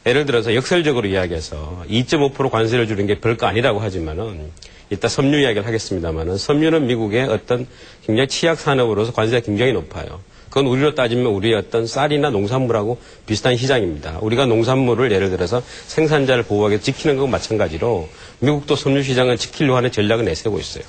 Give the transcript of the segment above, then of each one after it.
예를 들어서 역설적으로 이야기해서 2.5% 관세를 주는 게 별거 아니라고 하지만은 이따 섬유 이야기를 하겠습니다만은 섬유는 미국의 어떤 굉장히 취약 산업으로서 관세가 굉장히 높아요. 그건 우리로 따지면 우리의 어떤 쌀이나 농산물하고 비슷한 시장입니다. 우리가 농산물을 예를 들어서 생산자를 보호하기 위해서 지키는 것과 마찬가지로 미국도 섬유 시장을 지키려고 하는 전략을 내세우고 있어요.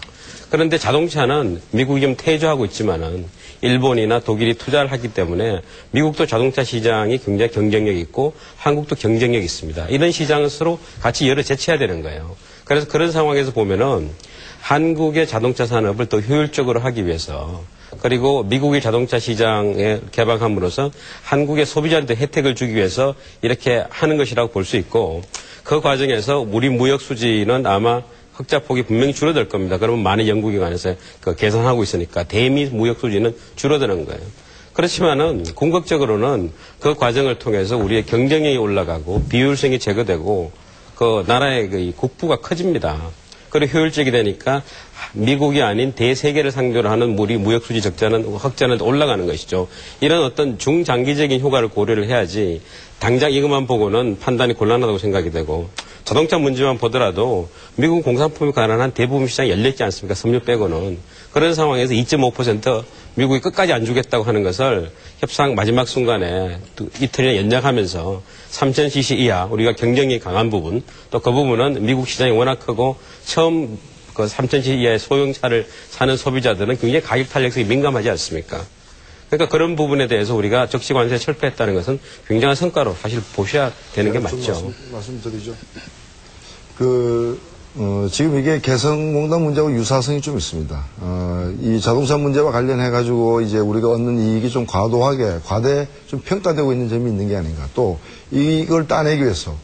그런데 자동차는 미국이 좀 퇴조하고 있지만은 일본이나 독일이 투자를 하기 때문에 미국도 자동차 시장이 굉장히 경쟁력이 있고 한국도 경쟁력이 있습니다. 이런 시장을 서로 같이 열어 제쳐야 되는 거예요. 그래서 그런 상황에서 보면은 한국의 자동차 산업을 더 효율적으로 하기 위해서 그리고 미국의 자동차 시장에 개방함으로써 한국의 소비자한테 혜택을 주기 위해서 이렇게 하는 것이라고 볼 수 있고 그 과정에서 우리 무역 수지는 아마 흑자폭이 분명히 줄어들 겁니다. 그러면 많은 연구기관에서 계산하고 있으니까 대미 무역 수지는 줄어드는 거예요. 그렇지만은 궁극적으로는 그 과정을 통해서 우리의 경쟁력이 올라가고 비효율성이 제거되고 그 나라의 그 국부가 커집니다. 그리고 효율적이 되니까 미국이 아닌 대세계를 상대로 하는 우리 무역 수지 흑자는 올라가는 것이죠. 이런 어떤 중장기적인 효과를 고려를 해야지 당장 이것만 보고는 판단이 곤란하다고 생각이 되고 자동차 문제만 보더라도 미국 공산품이 가난한 대부분 시장이 열렸지 않습니까? 섬유 빼고는. 그런 상황에서 2.5% 미국이 끝까지 안 주겠다고 하는 것을 협상 마지막 순간에 이틀이나 연장하면서 3000cc 이하 우리가 경쟁력이 강한 부분 또 그 부분은 미국 시장이 워낙 크고 처음 그 3000cc 이하의 소형차를 사는 소비자들은 굉장히 가격 탄력성이 민감하지 않습니까? 그러니까 그런 부분에 대해서 우리가 적시 관세에 철폐했다는 것은 굉장한 성과로 사실 보셔야 되는 게 맞죠. 말씀드리죠. 지금 이게 개성공단 문제하고 유사성이 좀 있습니다. 이 자동차 문제와 관련해가지고 이제 우리가 얻는 이익이 좀 과대 좀 평가되고 있는 점이 있는 게 아닌가. 또 이걸 따내기 위해서,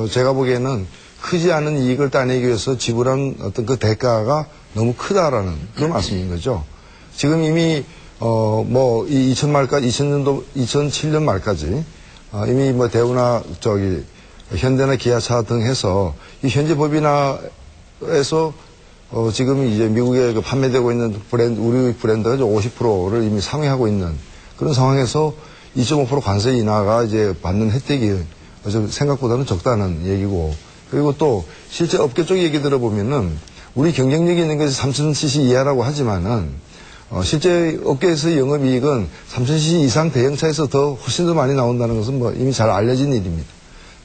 제가 보기에는 크지 않은 이익을 따내기 위해서 지불한 어떤 그 대가가 너무 크다라는 그런 말씀인 거죠. 지금 이미 이 2007년 말까지 이미 뭐 대우나 현대나 기아차 등 해서 이 현재 법인화에서 지금 이제 미국에 판매되고 있는 우리 브랜드가 50%를 이미 상회하고 있는 그런 상황에서 2.5% 관세 인하가 이제 받는 혜택이 생각보다는 적다는 얘기고 그리고 또 실제 업계 쪽 얘기 들어보면은 우리 경쟁력이 있는 것이 3000cc 이하라고 하지만은 실제 업계에서 영업이익은 3000cc 이상 대형차에서 훨씬 더 많이 나온다는 것은 뭐 이미 잘 알려진 일입니다.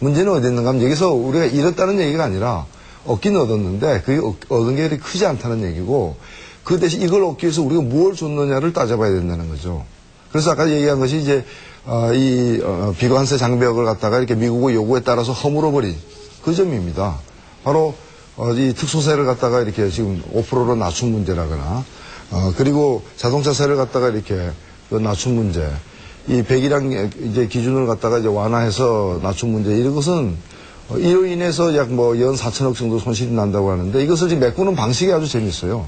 문제는 어디 있는가 하면 여기서 우리가 잃었다는 얘기가 아니라 얻기는 얻었는데 그게 얻은 게 그렇게 크지 않다는 얘기고 그 대신 이걸 얻기 위해서 우리가 무엇을 줬느냐를 따져봐야 된다는 거죠. 그래서 아까 얘기한 것이 이제 비관세 장벽을 갖다가 이렇게 미국의 요구에 따라서 허물어버린 그 점입니다. 바로 이 특수세를 갖다가 이렇게 지금 5%로 낮춘 문제라거나 그리고 자동차세를 갖다가 이렇게 낮춘 문제 이 배기량 이제 기준을 갖다가 이제 완화해서 낮춘 문제 이런 것은 이로 인해서 약 연 4천억 정도 손실이 난다고 하는데 이것을 지금 메꾸는 방식이 아주 재밌어요.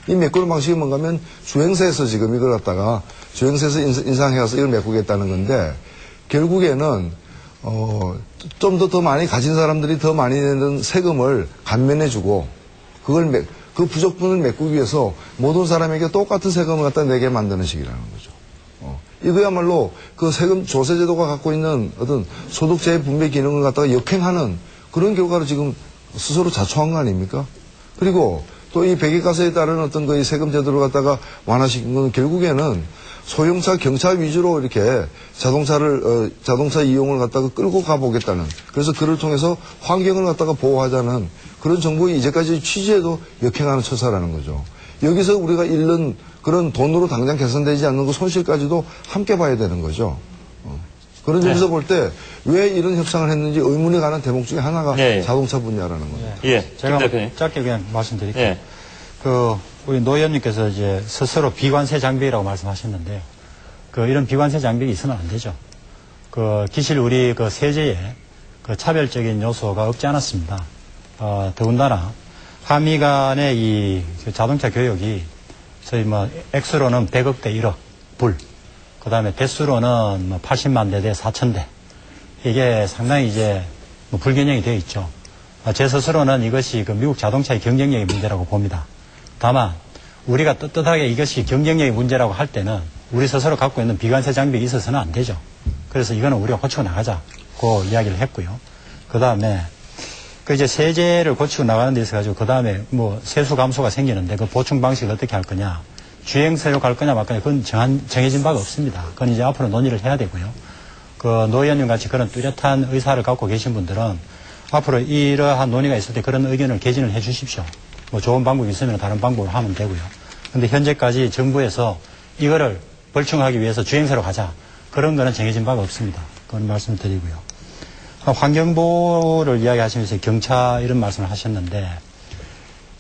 이 메꾸는 방식이 뭔가 하면 주행세에서 지금 이걸 갖다가 주행세에서 인상해서 이걸 메꾸겠다는 건데 결국에는 좀 더 많이 가진 사람들이 더 많이 내는 세금을 감면해주고 그 부족분을 메꾸기 위해서 모든 사람에게 똑같은 세금을 갖다 내게 만드는 식이라는 거죠. 이거야말로 그 세금 조세제도가 갖고 있는 어떤 소득재 분배 기능을 갖다가 역행하는 그런 결과를 지금 스스로 자초한 거 아닙니까? 그리고 또 이 배기가스에 따른 어떤 그 세금 제도를 갖다가 완화시킨 건 결국에는 소형차, 경차 위주로 이렇게 자동차 이용을 갖다가 끌고 가보겠다는 그래서 그를 통해서 환경을 갖다가 보호하자는 그런 정부의 이제까지 취지에도 역행하는 처사라는 거죠. 여기서 우리가 잃는 그런 돈으로 당장 개선되지 않는 그 손실까지도 함께 봐야 되는 거죠. 그런 점에서 볼 때 왜 이런 협상을 했는지 의문이 가는 대목 중에 하나가 자동차 분야라는 겁니다. 제가 짧게 그냥 말씀드릴게요. 우리 노 의원님께서 이제 스스로 비관세 장벽이라고 말씀하셨는데요. 이런 비관세 장벽이 있으면 안 되죠. 기실 우리 세제에 차별적인 요소가 없지 않았습니다. 더군다나 한미 간의 이 자동차 교역이 저희 액수로는 100억대 1억 불, 그 다음에 대수로는 80만 대대 4,000대. 이게 상당히 이제 불균형이 되어 있죠. 제 스스로는 이것이 미국 자동차의 경쟁력의 문제라고 봅니다. 다만, 우리가 떳떳하게 이것이 경쟁력의 문제라고 할 때는 우리 스스로 갖고 있는 비관세 장벽이 있어서는 안 되죠. 그래서 이거는 우리가 고치고 나가자고 이야기를 했고요. 그 다음에 그 이제 세제를 고치고 나가는 데 있어 가지고 그 다음에 뭐 세수 감소가 생기는데 그 보충 방식을 어떻게 할 거냐, 주행세로 갈 거냐 말 거냐, 그건 정해진 바가 없습니다. 그건 이제 앞으로 논의를 해야 되고요. 그 노 의원님 같이 그런 뚜렷한 의사를 갖고 계신 분들은 앞으로 이러한 논의가 있을 때 그런 의견을 개진을 해 주십시오. 뭐 좋은 방법이 있으면 다른 방법을 하면 되고요. 근데 현재까지 정부에서 이거를 벌충하기 위해서 주행세로 가자, 그런 거는 정해진 바가 없습니다. 그런 말씀을 드리고요. 환경보호를 이야기하시면서 경차 이런 말씀을 하셨는데,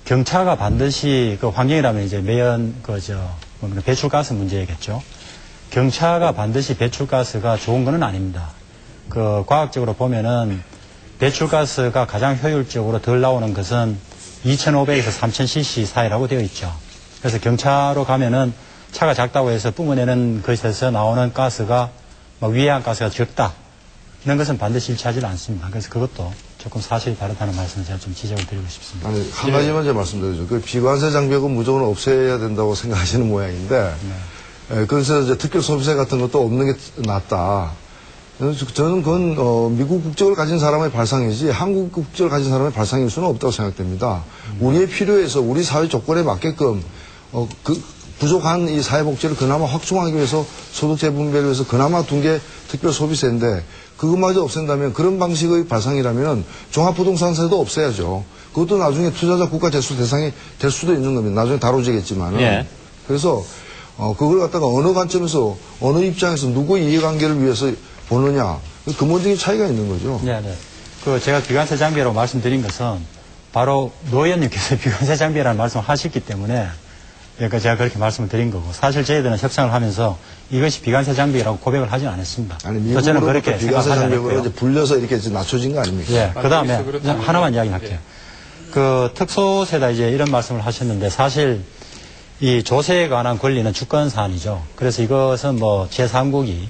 경차가 반드시 그 환경이라면 이제 매연 배출가스 문제겠죠. 경차가 반드시 배출가스가 좋은 거는 아닙니다. 그 과학적으로 보면은 배출가스가 가장 효율적으로 덜 나오는 것은 2,500에서 3,000cc 사이라고 되어 있죠. 그래서 경차로 가면은 차가 작다고 해서 뿜어내는 것에서 나오는 가스가 막 위해한 가스가 적다, 이런 것은 반드시 일치하지 않습니다. 그래서 그것도 조금 사실이 다르다는 말씀을 제가 좀 지적을 드리고 싶습니다. 아니, 한 가지만 제가 말씀드리죠. 그 비관세 장벽은 무조건 없애야 된다고 생각하시는 모양인데, 그래서 이제 특별 소비세 같은 것도 없는 게 낫다. 저는 그건 미국 국적을 가진 사람의 발상이지 한국 국적을 가진 사람의 발상일 수는 없다고 생각됩니다. 우리의 필요에서 우리 사회 조건에 맞게끔 그 부족한 이 사회복지를 그나마 확충하기 위해서 소득 재분배를 위해서 그나마 둔 게 특별 소비세인데, 그것마저 없앤다면, 그런 방식의 발상이라면 종합부동산세도 없애야죠. 그것도 나중에 투자자 국가 대수 대상이 될 수도 있는 겁니다. 나중에 다뤄지겠지만은. 예. 그래서 그걸 갖다가 어느 관점에서 어느 입장에서 누구의 이해관계를 위해서 보느냐, 근본적인 차이가 있는 거죠. 네. 그 제가 비관세 장비라고 말씀드린 것은 바로 노 의원님께서 비관세 장비라는 말씀을 하셨기 때문에 그러니까 제가 그렇게 말씀을 드린 거고, 사실 저희들은 협상을 하면서 이것이 비관세 장비라고 고백을 하진 않았습니다. 아니, 미국으로부터 비관세 장벽으로 이제 불려서 이렇게 낮춰진 거 아닙니까? 예. 그 다음에 하나만 이야기할게요. 그 특소세다 이제 이런 말씀을 하셨는데, 사실 이 조세에 관한 권리는 주권 사안이죠. 그래서 이것은 뭐 제3국이